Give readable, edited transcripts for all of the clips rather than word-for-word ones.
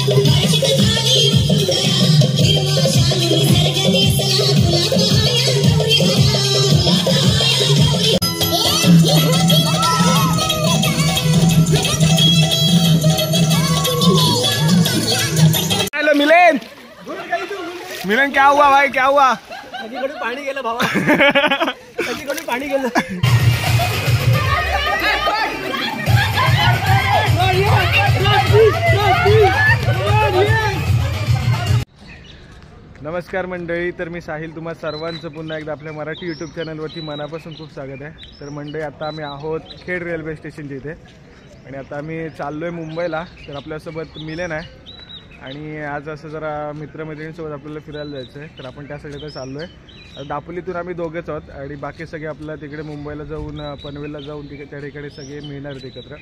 Hello मिलन, मिलन क्या हुआ भाई, क्या हुआ? पाणी गेलं भावा. पाणी गेलं. नमस्कार मंडळी, तर मी साहिल तुम्हा सर्वांचं पुन्हा एकदा आपल्या मराठी यूट्यूब चॅनलवरती मनापासून खूप स्वागत आहे. तर मंडळी आता आम्ही आहोत खेड रेल्वे स्टेशनच्या इथे आणि आता आम्ही चाललो आहे मुंबईला. तर आपल्यासोबत मिलन आहे आणि आज असं जरा मित्रमैत्रिणींसोबत आपल्याला फिरायला जायचं आहे. तर आपण त्यासाठी तर चाललो आहे. दापोलीतून आम्ही दोघेच आहोत आणि बाकी सगळे आपल्याला तिकडे मुंबईला जाऊन पनवेलला जाऊन तिकडे त्या ठिकाणी सगळे मिळणार आहेत एकत्र.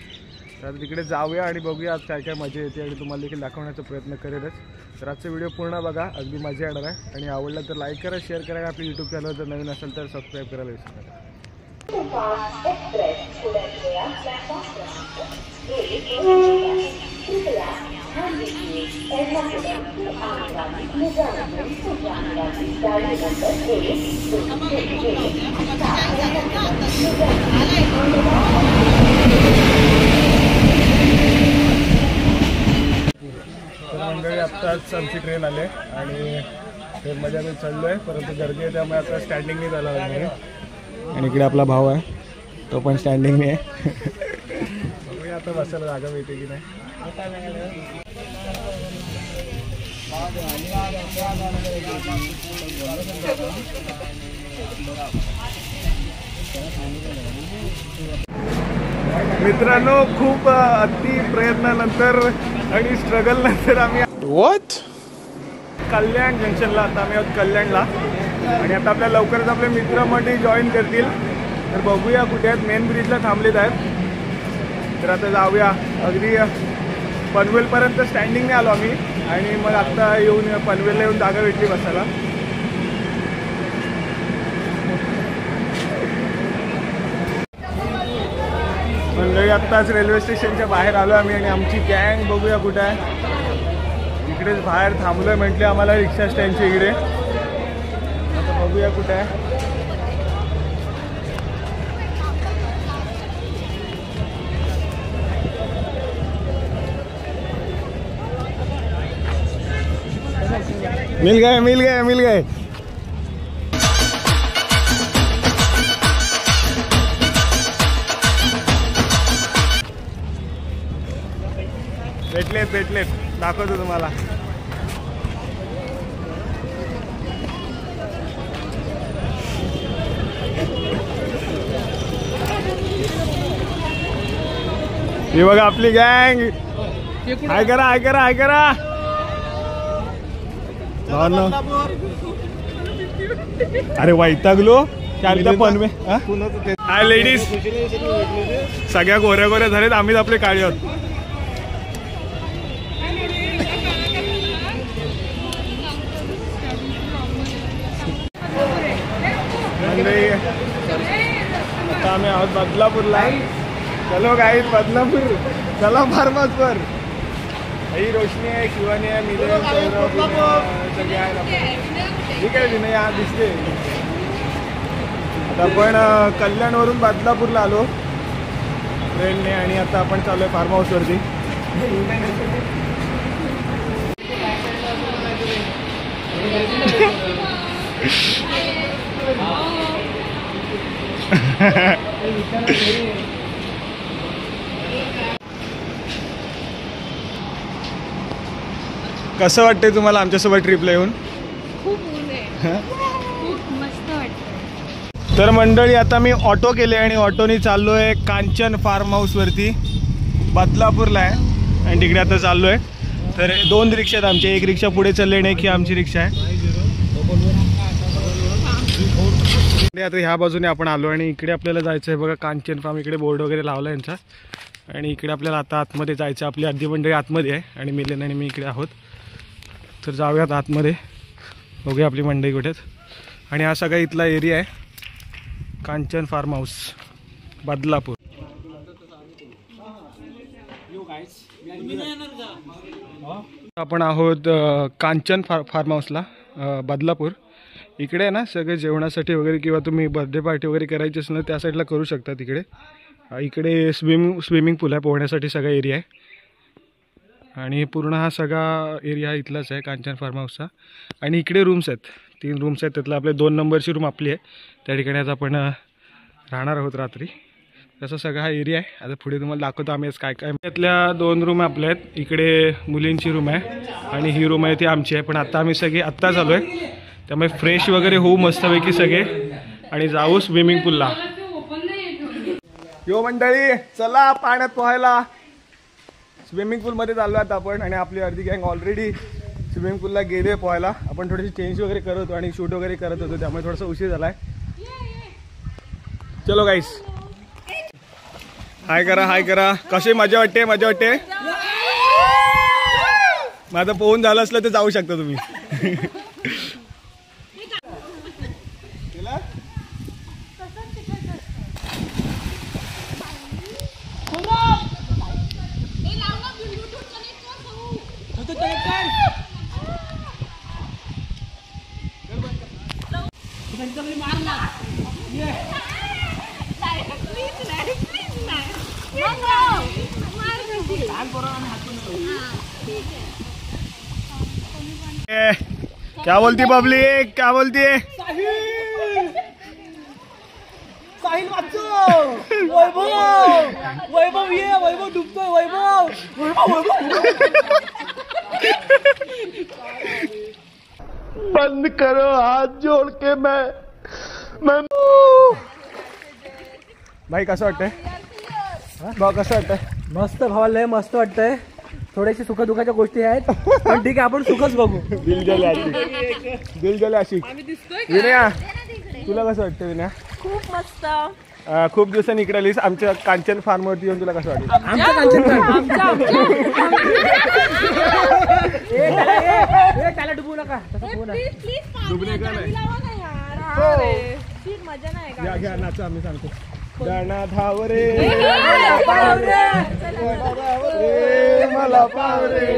तर तिकडे जाऊया आणि बघूया आज काय काय मजा येते आणि तुम्हाला देखील दाखवण्याचा प्रयत्न करेलच. तर आजचा व्हिडिओ पूर्ण बघा, अगदी मजा येणार आहे. आणि आवडला तर लाईक करा, शेअर करा. आपल्या यूट्यूब चॅनल जर नवीन असेल तर सबस्क्राईब करायला विसरू नका. मंडळी आत्ताच आमची ट्रेन आली आणि ट्रेनमध्ये आम्ही चाललो आहे, परंतु गर्दी आहे त्यामुळे आता स्टँडिंगनी झाला आहे. आणि इकडे आपला भाऊ आहे, तो पण स्टँडिंगनी आहे. बघूया आता बसायला जागा मिळते की नाही. मित्रांनो, खूप अति प्रयत्नानंतर आणि स्ट्रगल नंतर आम्ही कल्याण जंक्शनला, आता आम्ही आहोत कल्याणला. आणि आता आपल्या लवकरच आपले मित्रमंडळी जॉईन करतील. तर बघूया कुठे आहेत. मेन ब्रिजला थांबलेत आहेत. तर आता जाऊया. अगदी पनवेलपर्यंत स्टँडिंगने आलो आम्ही आणि मग आत्ता येऊन पनवेलला येऊन जागा भेटली बसायला. मंडळी आत्ताच रेल्वे स्टेशनच्या बाहेर आलो आम्ही आणि आमची गँग बघूया कुठे आहे. इकडेच बाहेर थांबलोय म्हटले आम्हाला रिक्षा स्टँडच्या इकडे. आता बघूया कुठे आहे. मिल गए मिल गए मिल गए. भेटलेत भेटलेत, दाखवतो तुम्हाला. हे बघा आपली गँग. हाय करा हाय करा हाय करा. अरे वैतागलो चार पनवे. हाय लेडीज, सगळ्या गोऱ्या गोऱ्या झालेत, आम्हीच आपले काळे आहोत. आता आम्ही आहोत बदलापूरला. चलो गाईज बदलापूर, चला फार्म हाऊसवर. ही रोशनी आहे, शिवानी आहे, मिलन, सगळे आहेत. ठीक आहे विनय, हा दिसते. आता आपण कल्याणवरून बदलापूरला आलो ट्रेनने आणि आता आपण चालू आहे फार्म हाऊसवरती. कसं वाटतंय तुम्हाला आमच्यासोबत ट्रिपला येऊन? खूप ऊन आहे, खूप मस्त वाटतं. तर मंडळी आता मी ऑटो केले आणि ऑटोनी चाललोय कांचन फार्म हाऊसवरती. बदलापूरला आहे आणि तिकडे आता चाललोय. तर दोन रिक्षा आहेत आमच्या, एक रिक्षा पुढे चालली आणि एक ही आमची रिक्षा आहे. आता ह्या बाजूने आपण आलो आणि इकडे आपल्याला जायचं आहे बघा कांचन फार्म. इकडे बोर्ड वगैरे लावला यांचा आणि इकडे आपल्याला आता आतमध्ये जायचं. आपली अर्धी मंडळी आतमध्ये आहे आणि मिलन आणि मी इकडे आहोत. तर जाऊयात आतमध्ये, बघूया आपली मंडळी कुठे आहेत. आणि हा सगळा इथला एरिया आहे कांचन फार्म हाऊस बदलापूर. आपण आहोत कांचन फार्म हाऊसला बदलापूर. इकडे आहे ना सगळे जेवणासाठी वगैरे किंवा तुम्ही बर्थडे पार्टी वगैरे करायची असेल ना त्या साईडला करू शकता. तिकडे इकडे स्विमिंग पूल आहे, पोहण्यासाठी सगळा एरिया आहे. आणि पूर्ण हा सगळा एरिया इथलाच आहे कांचन फार्म हाऊसचा. आणि इकडे रूम्स आहेत, 3 रूम्स आहेत. त्यातलं आपले 2 नंबरची रूम आपली आहे. त्या ठिकाणी आज आपण राहणार आहोत रात्री. तसा सगळा हा एरिया आहे. आता पुढे तुम्हाला दाखवतो आम्ही आज काय काय. त्यातल्या 2 रूम आपल्या आहेत. इकडे मुलींची रूम आहे आणि ही रूम आहे ती आमची आहे. पण आता आम्ही सगळे आत्ता चालू आहे, त्यामुळे फ्रेश वगैरे होऊ मस्तपैकी सगळे आणि जाऊ स्विमिंग पूलला. यो मंडळी चला पाण्यात पोहायला. स्विमिंग पूलमध्ये चाललो आता आपण आणि आपली अर्धी गँग ऑलरेडी स्विमिंग पूलला गेले पोहायला. आपण थोडीशी चेंज वगैरे करत होतो आणि शूट वगैरे करत होतो, त्यामुळे थोडासा उशीर झाला आहे. चलो गाईस, हाय करा हाय करा. कशी मजा वाटते? मजा वाटते. माझं पोहून झालं असलं तर जाऊ शकता तुम्ही. क्या बोलती पब्लिक, क्या बोलती है? साहिल वाचो. वैभव ये, वैभव डुबतोय. वैभव. बंद करो हाथ जोड़ के. मैं भाई कसं वाटतंय? भाऊ कसं वाटतंय? मस्त भावाला मस्त वाटतंय. थोड्याशी सुखदुःखाच्या गोष्टी आहेत पण ठीक आहे, आपण सुखच बघू. दिल जले आशिक. विनया तुला कसं वाटतं? विनया खूप मस्त. खूप दिवसांनी इकडे आलीस आमच्या कांचन फार्म वरती येऊन तुला कसं वाटतं? आमच्या कांचन त्याला डुबू नका. डुबणे का नाही? मजा नाही का? घ्या नाचा, आम्ही सांगतो. गाणा धावरे मला पावरे,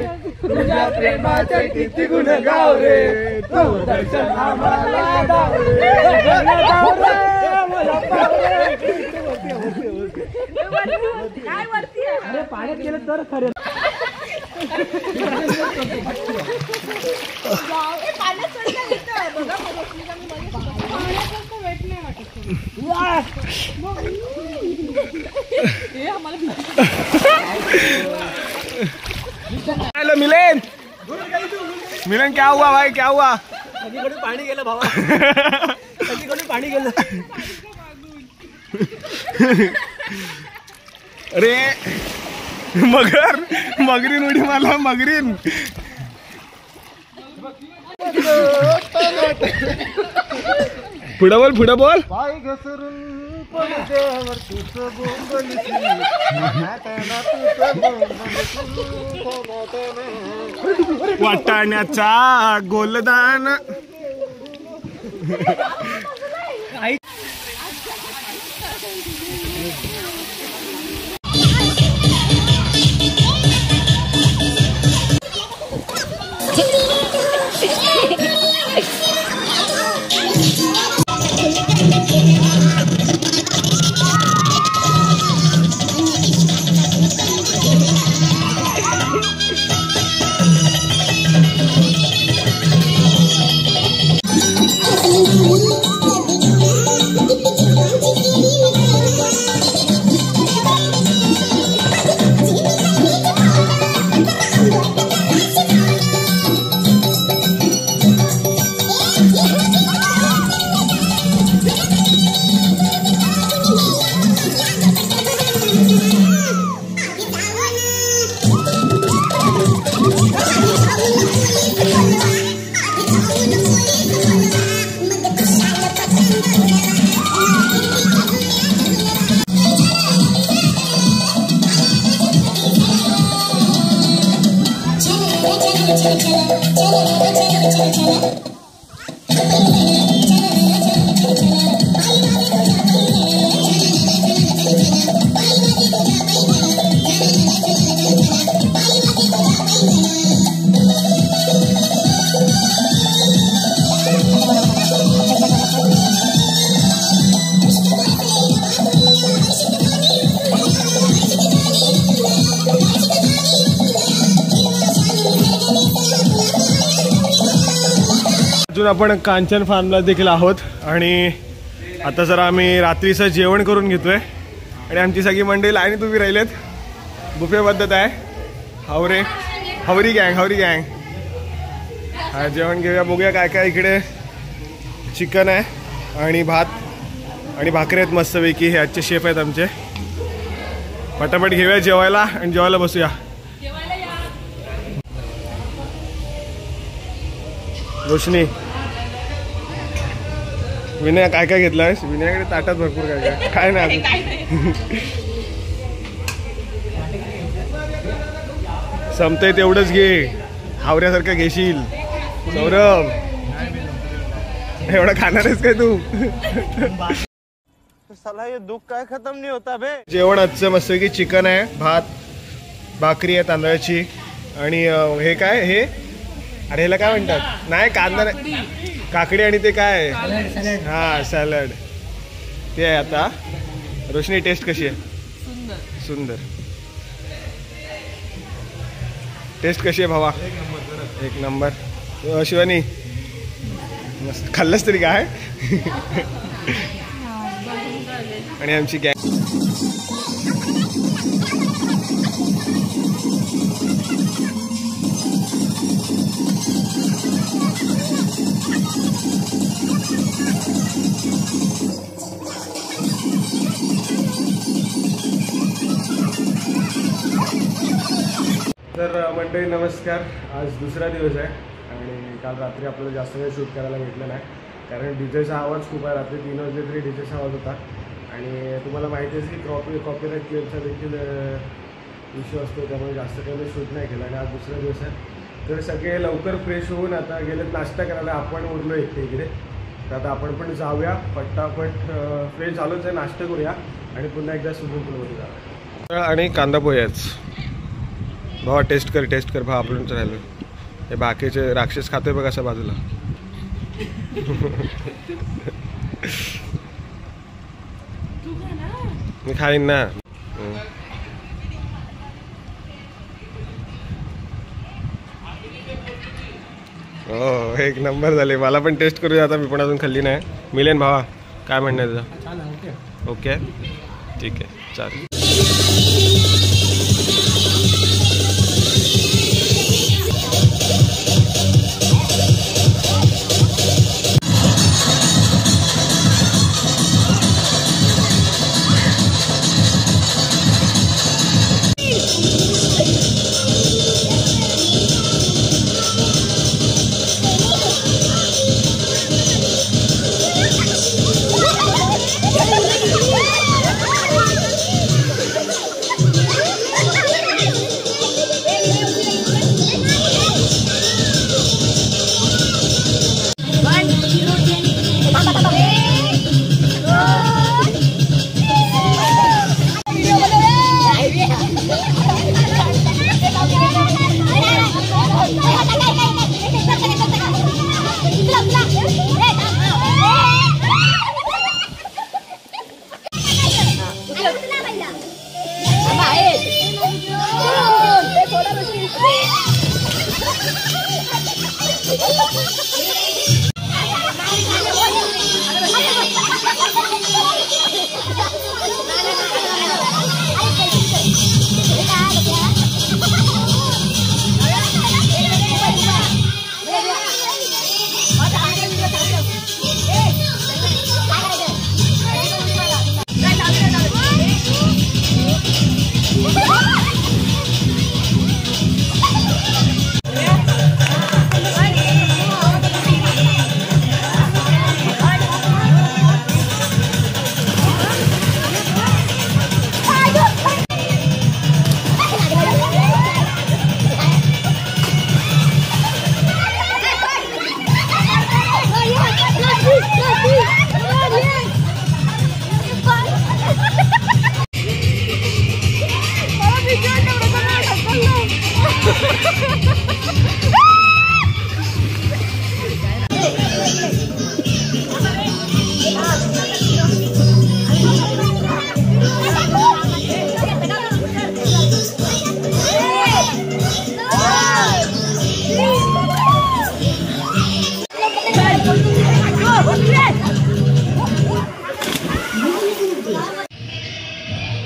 तुझ्या प्रेमाचे किती गुण गावरे, तू दर्शन आम्हाला दावरे. काय वरती आहे? अरे पाण्यात गेलं तर खरं. हेलो मिलन, मिलन क्या हुआ भाई, क्या हुआ? सगळीकडून पाणी गेलं भावा. सगळीकडून पाणी गेलं. अरे मगरीन उडी मारला. मगरीन पुढे बोल. वाटाण्याचा गोलदान. अजून आपण कांचन फार्मला देखील आहोत आणि आता जरा आम्ही रात्रीचं जेवण करून घेतोय आणि आमची सगळी मंडळी लाईनीत उभी राहिलेत. बुफे पद्धत आहे. हवरी गँग हा जेवण घेऊया. बघूया काय काय. इकडे चिकन आहे आणि भात आणि भाकरी आहेत मस्तपैकी. हे आजचे शेफ आहेत आमचे. पटापट घेऊया जेवायला आणि जेवायला बसूया. रोशनी विनय काय काय घेतलंयस? विनयाकडे ताटात भरपूर काय काय नाही संपतंय तेवढंच घे. हावऱ्यासारखं घेशील. सौरभ एवढं खाणार आहेस काय तू? साला ये दुख काय खत्म नहीं होता बे. जेवण आजचं मस्तपैकी चिकन आहे, भात, भाकरी आहे तांदळाची आणि हे काय हे अरे ह्याला काय म्हणतात? नाही कांदा काकडी आणि ते काय हा सॅलड ते आहे. आता रोशनी टेस्ट कशी आहे? सुंदर. टेस्ट कशी आहे भावा? एक नंबर. शिवानी मस्त खाल्लंस तरी काय? आणि आमची गॅंग तर मंडळी नमस्कार. आज दुसरा दिवस आहे आणि काल रात्री आपल्याला जास्त काही शूट करायला भेटलं नाही कारण डीजेचा आवाज खूप आहे. रात्री 3 वाजले तरी डीजेचा आवाज होता आणि तुम्हाला माहिती आहे की कॉपीराईट क्लेमचा देखील इश्यू असतो त्यामुळे जास्त काही मी शूट नाही केलं. आणि आज दुसरा दिवस आहे तर सगळे लवकर फ्रेश होऊन आता गेलेत नाश्ता करायला. आपण उरलो एकटे इकडे तर आता आपण पण जाऊया पटापट. फ्रेश झालोच आहे, नाश्ता करूया आणि पुन्हा एकदा स्विमिंग पूलमध्ये जाऊया. आणि कांदा पोह्याच भावा टेस्ट कर भावा. आपण राहिलो हे बाकीचे राक्षस खातोय बघ असा बाजूला. मी खाईन ना. हो एक नंबर झाले. मला पण टेस्ट करूया आता. मी पण अजून खाल्ली नाही. मिलेन भावा काय म्हणणं आहे तुझं? ओके ठीक आहे चालेल.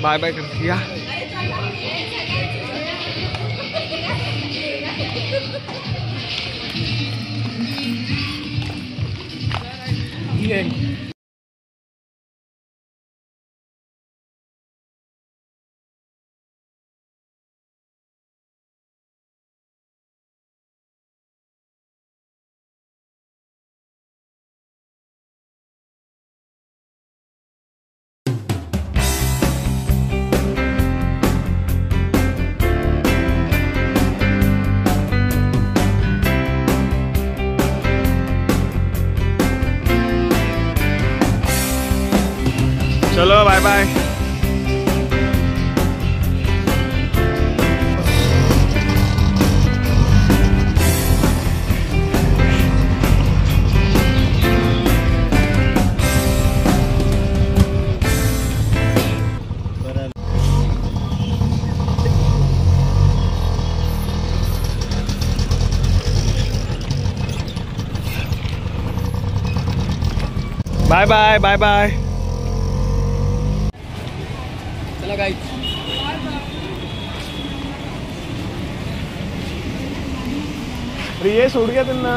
बाय बाय कर या. चलो bye bye. Bye bye bye bye. चला गाईज. ये सोड घ्या त्यांना.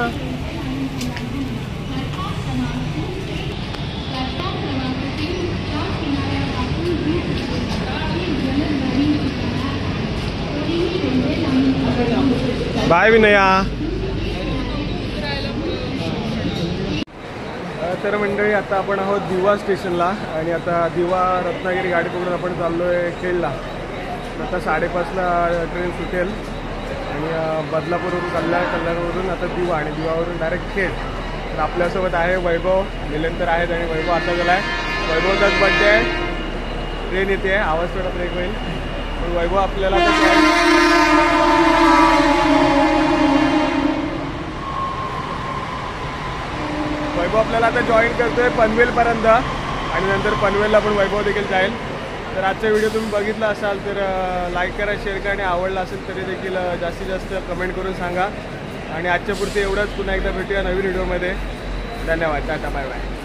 बाय विनया. तर मंडळी आता आपण आहोत दिवा स्टेशनला आणि आता दिवा रत्नागिरी गाडी पकडून आपण चाललोय खेडला. आता 5:30ला ट्रेन सुटेल आणि बदलापूरवरून कल्याणवरून आता दिवा आणि दिवावरून डायरेक्ट खेड. तर आपल्यासोबत आहे वैभव, निलंतर आहेत आणि वैभव आता गेला आहे. वैभवचाच बड्डे आहे. ट्रेन येते आहे, आवाज थोडा ब्रेक होईल पण वैभव आपल्याला आता जॉईन करतोय पनवेलपर्यंत आणि नंतर पनवेलला पण वैभव देखील जाईल. तर आजचा व्हिडिओ तुम्ही बघितला असाल तर लाईक करा, शेअर करा आणि आवडला असेल तरी देखील जास्तीत जास्त कमेंट करून सांगा. आणि आजच्या पुरते एवढंच. पुन्हा एकदा भेटूया नवीन व्हिडिओमध्ये. धन्यवाद. Tata bye bye.